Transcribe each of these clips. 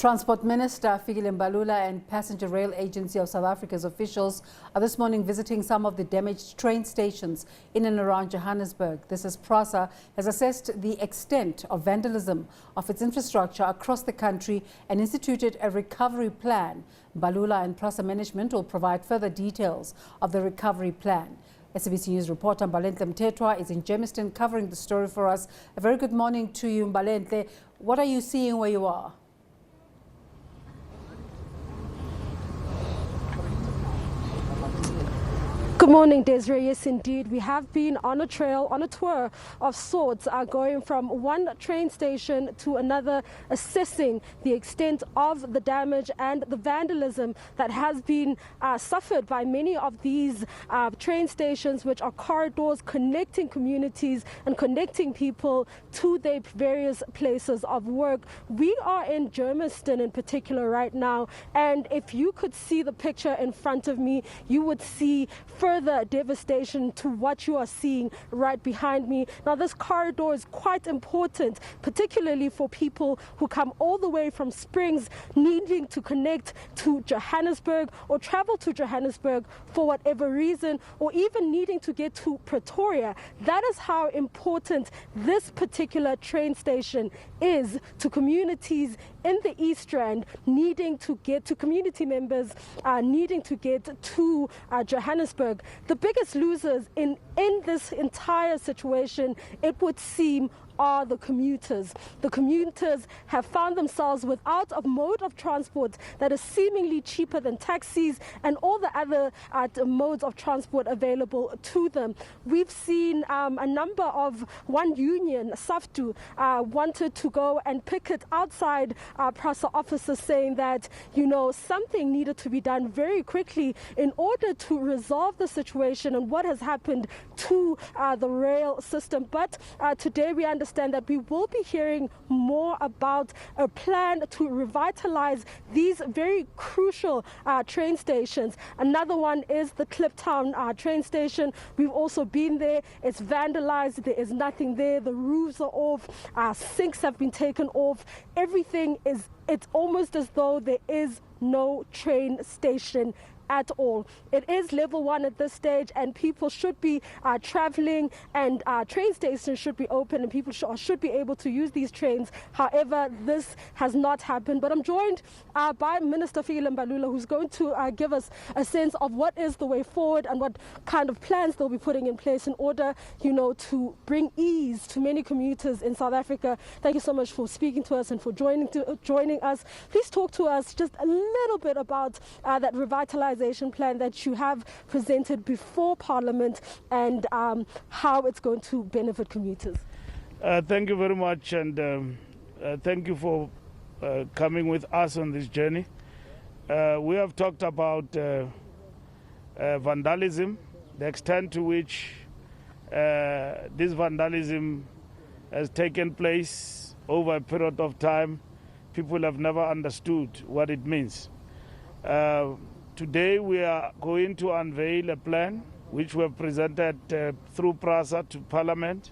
Transport Minister Fikile Mbalula and Passenger Rail Agency of South Africa's officials are this morning visiting some of the damaged train stations in and around Johannesburg. This as PRASA has assessed the extent of vandalism of its infrastructure across the country and instituted a recovery plan. Mbalula and PRASA management will provide further details of the recovery plan. SABC News reporter Mbalenhle Mthethwa is in Germiston covering the story for us. A very good morning to you, Mbalenhle. What are you seeing where you are? Good morning, Desiree. Yes, indeed. We have been on a tour of sorts, going from one train station to another, assessing the extent of the damage and the vandalism that has been suffered by many of these train stations, which are corridors connecting communities and connecting people to their various places of work. We are in Germiston in particular right now, and if you could see the picture in front of me, you would see further devastation to what you are seeing right behind me. Now, this corridor is quite important, particularly for people who come all the way from Springs needing to connect to Johannesburg or travel to Johannesburg for whatever reason, or even needing to get to Pretoria. That is how important this particular train station is to communities in the East Rand needing to get to community members needing to get to Johannesburg. The biggest losers in this entire situation, it would seem, are the commuters. The commuters have found themselves without a mode of transport that is seemingly cheaper than taxis and all the other modes of transport available to them. We've seen a number of one union, SAFTU, wanted to go and picket outside PRASA offices, saying that, you know, something needed to be done very quickly in order to resolve the situation and what has happened to the rail system. But today we understand that we will be hearing more about a plan to revitalize these very crucial train stations. Another one is the Kliptown train station. We've also been there. It's vandalized. There is nothing there. The roofs are off. Sinks have been taken off. Everything is, it's almost as though there is no train station at all. It is level 1 at this stage, and people should be traveling, and train stations should be open, and people should be able to use these trains. However, this has not happened. But I'm joined by Minister Fikile Mbalula, who's going to give us a sense of what is the way forward and what kind of plans they'll be putting in place in order, you know, to bring ease to many commuters in South Africa. Thank you so much for speaking to us and for joining us. Please talk to us just a little bit about that revitalization plan that you have presented before Parliament and how it's going to benefit commuters. Thank you very much, and thank you for coming with us on this journey. We have talked about vandalism, the extent to which this vandalism has taken place over a period of time. People have never understood what it means. Today we are going to unveil a plan which we have presented through PRASA to Parliament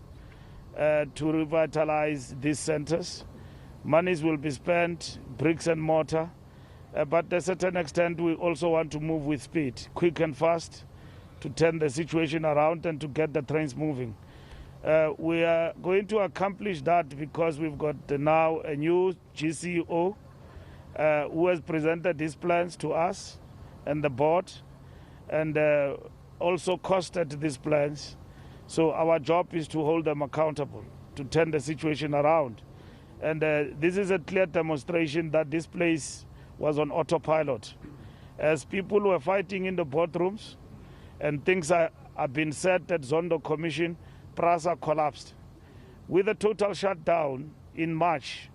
to revitalize these centres. Monies will be spent, bricks and mortar, but to a certain extent we also want to move with speed, quick and fast, to turn the situation around and to get the trains moving. We are going to accomplish that because we've got now a new GCO who has presented his plans to us and the board, and also costed these plans. So our job is to hold them accountable, to turn the situation around. And this is a clear demonstration that this place was on autopilot. As people were fighting in the boardrooms and things are being said at Zondo Commission, PRASA collapsed. With a total shutdown in March,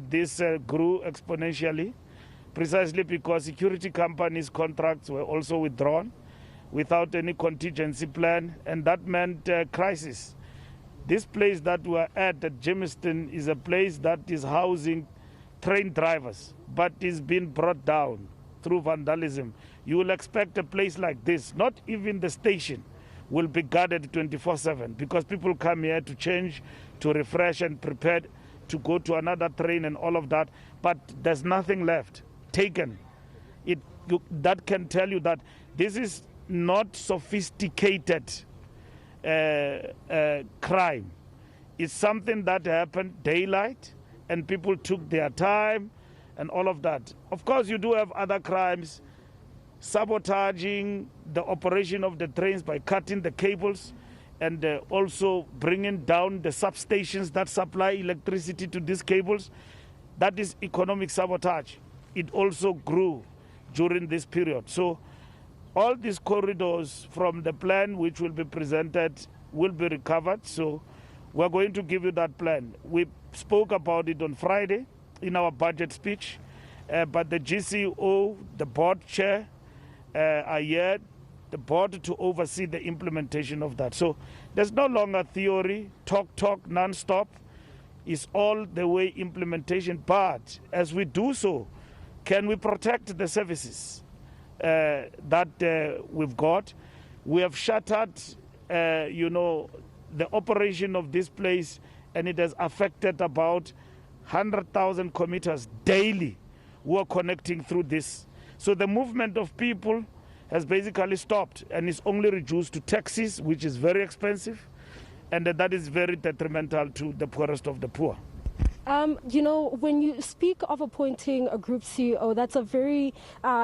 this grew exponentially, precisely because security companies' contracts were also withdrawn without any contingency plan, and that meant crisis. This place that we are at Germiston is a place that is housing train drivers, but is being brought down through vandalism. You will expect a place like this, not even the station, will be guarded 24/7 because people come here to change, to refresh and prepare to go to another train and all of that, but there's nothing left taken. That can tell you that this is not sophisticated crime. It's something that happened daylight and people took their time and all of that. Of course, you do have other crimes, sabotaging the operation of the trains by cutting the cables and also bringing down the substations that supply electricity to these cables. That is economic sabotage. It also grew during this period. So all these corridors from the plan which will be presented will be recovered. So we're going to give you that plan. We spoke about it on Friday in our budget speech, but the GCO, the board chair, are here, the board to oversee the implementation of that. So there's no longer theory, talk, non-stop. It's all the way implementation. But as we do so, can we protect the services that we've got? We have shattered, the operation of this place, and it has affected about 100,000 commuters daily who are connecting through this. So the movement of people has basically stopped and is only reduced to taxis, which is very expensive, and that is very detrimental to the poorest of the poor. When you speak of appointing a group CEO, that's a very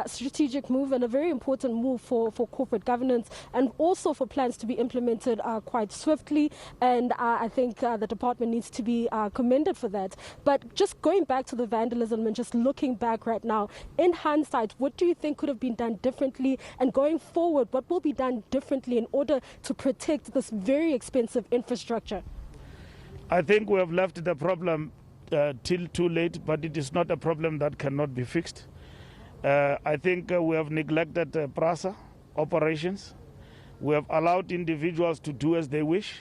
strategic move and a very important move for corporate governance and also for plans to be implemented quite swiftly. And I think the department needs to be commended for that. But just going back to the vandalism and just looking back right now, in hindsight, what do you think could have been done differently? And going forward, what will be done differently in order to protect this very expensive infrastructure? I think we have left the problem till too late, but it is not a problem that cannot be fixed. I think we have neglected PRASA operations. We have allowed individuals to do as they wish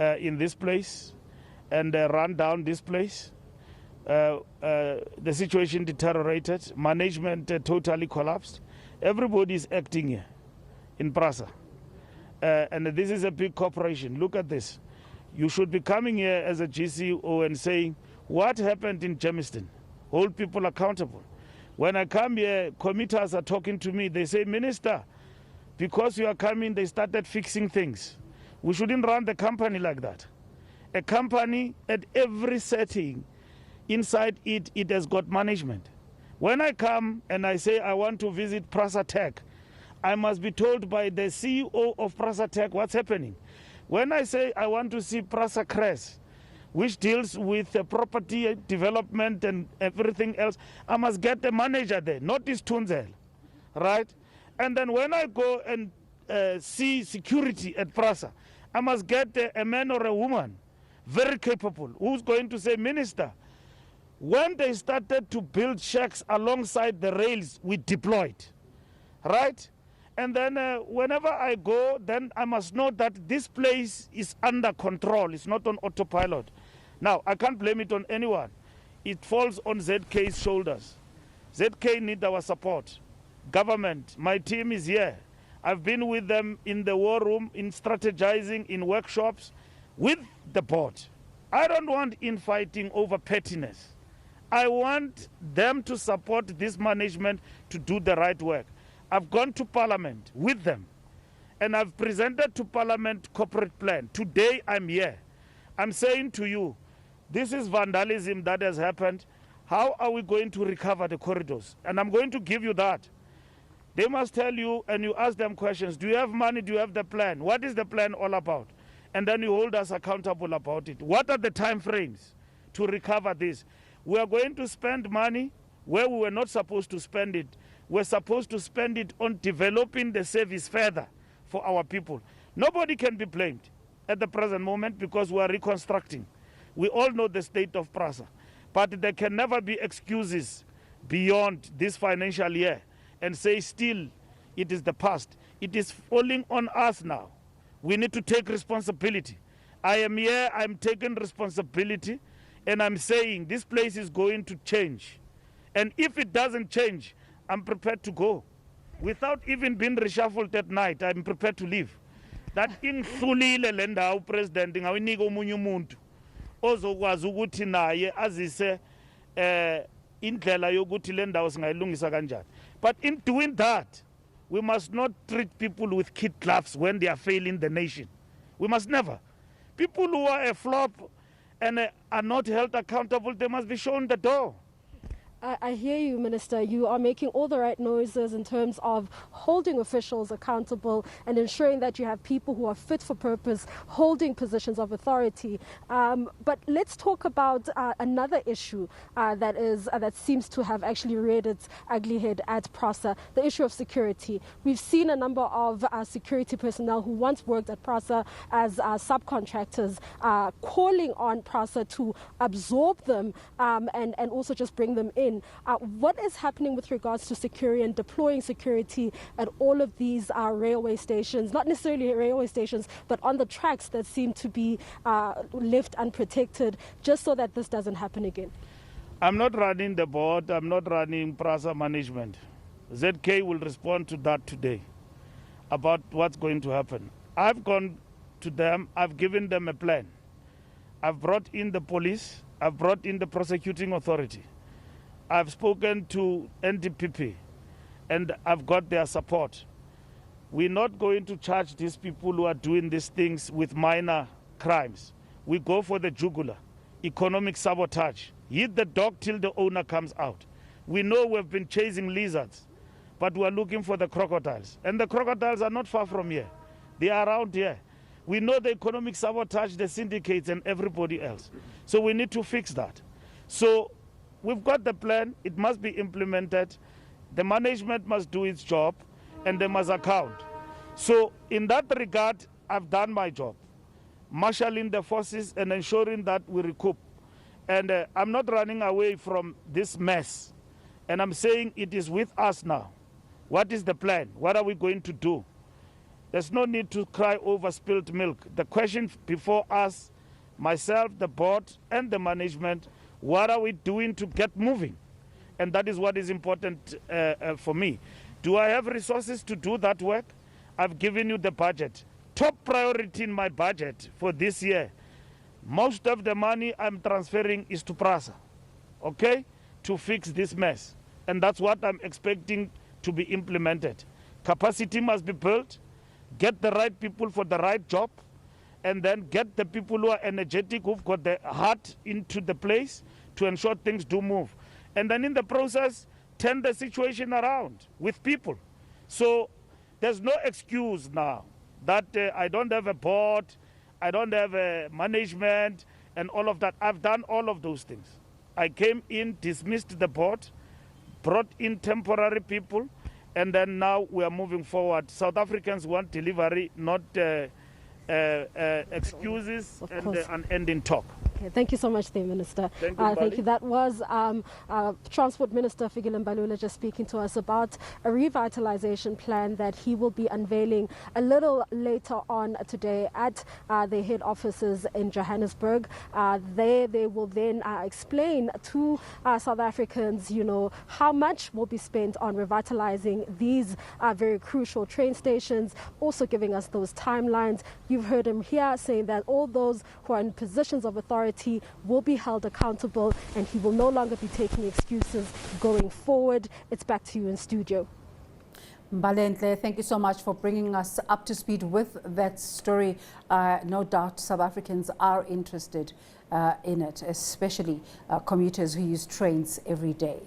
in this place and run down this place. The situation deteriorated. Management totally collapsed. Everybody is acting here in PRASA. And this is a big corporation. Look at this. You should be coming here as a GCO and saying, what happened in Germiston? Hold people accountable. When I come here, commuters are talking to me. They say, Minister, because you are coming, they started fixing things. We shouldn't run the company like that. A company at every setting, inside it has got management. When I come and I say I want to visit PRASA Tech, I must be told by the CEO of PRASA Tech what's happening. When I say I want to see PRASA Crest, which deals with property development and everything else, I must get the manager there, not this Tunzel, right? And then when I go and see security at PRASA, I must get a man or a woman, very capable, who's going to say, Minister, when they started to build shacks alongside the rails, we deployed, right? And then whenever I go, then I must know that this place is under control. It's not on autopilot. Now, I can't blame it on anyone. It falls on ZK's shoulders. ZK need our support. Government, my team is here. I've been with them in the war room, in strategizing, in workshops, with the board. I don't want infighting over pettiness. I want them to support this management to do the right work. I've gone to Parliament with them, and I've presented to Parliament corporate plan. Today, I'm here. I'm saying to you, this is vandalism that has happened. How are we going to recover the corridors? And I'm going to give you that. They must tell you, and you ask them questions. Do you have money? Do you have the plan? What is the plan all about? And then you hold us accountable about it. What are the time frames to recover this? We are going to spend money where we were not supposed to spend it. We're supposed to spend it on developing the service further for our people. Nobody can be blamed at the present moment because we are reconstructing. We all know the state of PRASA, but there can never be excuses beyond this financial year and say still it is the past. It is falling on us now. We need to take responsibility. I am here, I'm taking responsibility, and I'm saying this place is going to change. And if it doesn't change, I'm prepared to go. Without even being reshuffled at night, I'm prepared to leave. That in Sulile Lenda, President, ozokwazi ukuthi naye azise indlela yokuthi le ndawo singayilungisa kanjani. But in doing that, we must not treat people with kid gloves when they are failing the nation. We must never. People who are a flop and are not held accountable, they must be shown the door. I hear you, Minister. You are making all the right noises in terms of holding officials accountable and ensuring that you have people who are fit for purpose, holding positions of authority. But let's talk about another issue that seems to have actually reared its ugly head at PRASA, the issue of security. We've seen a number of security personnel who once worked at PRASA as subcontractors calling on PRASA to absorb them and also just bring them in. What is happening with regards to security and deploying security at all of these railway stations, not necessarily railway stations, but on the tracks that seem to be left unprotected, just so that this doesn't happen again? I'm not running the board, I'm not running PRASA management. ZK will respond to that today about what's going to happen. I've gone to them, I've given them a plan. I've brought in the police, I've brought in the prosecuting authority. I've spoken to NDPP and I've got their support. We're not going to charge these people who are doing these things with minor crimes. We go for the jugular, economic sabotage. Hit the dog till the owner comes out. We know we've been chasing lizards, but we're looking for the crocodiles. And the crocodiles are not far from here. They are around here. We know the economic sabotage, the syndicates and everybody else. So we need to fix that. So we've got the plan, it must be implemented, the management must do its job, and they must account. So in that regard, I've done my job, marshalling the forces and ensuring that we recoup. And I'm not running away from this mess, and I'm saying it is with us now. What is the plan? What are we going to do? There's no need to cry over spilled milk. The question before us, myself, the board, and the management, what are we doing to get moving? And that is what is important for me. Do I have resources to do that work? I've given you the budget. Top priority in my budget for this year, most of the money I'm transferring is to PRASA, okay, to fix this mess. And that's what I'm expecting to be implemented. Capacity must be built, get the right people for the right job, and then get the people who are energetic, who've got the heart into the place to ensure things do move. And then in the process, turn the situation around with people. So there's no excuse now that I don't have a board, I don't have a management and all of that. I've done all of those things. I came in, dismissed the board, brought in temporary people, and then now we are moving forward. South Africans want delivery, not excuses and unending talk. Okay, thank you so much, the Minister. Thank you, thank you. That was Transport Minister Fikile Mbalula just speaking to us about a revitalization plan that he will be unveiling a little later on today at the head offices in Johannesburg. They will then explain to South Africans, you know, how much will be spent on revitalizing these very crucial train stations, also giving us those timelines. You've heard him here saying that all those who are in positions of authority will be held accountable and he will no longer be taking excuses going forward. It's back to you in studio. Mbalenhle, thank you so much for bringing us up to speed with that story. No doubt South Africans are interested in it, especially commuters who use trains every day.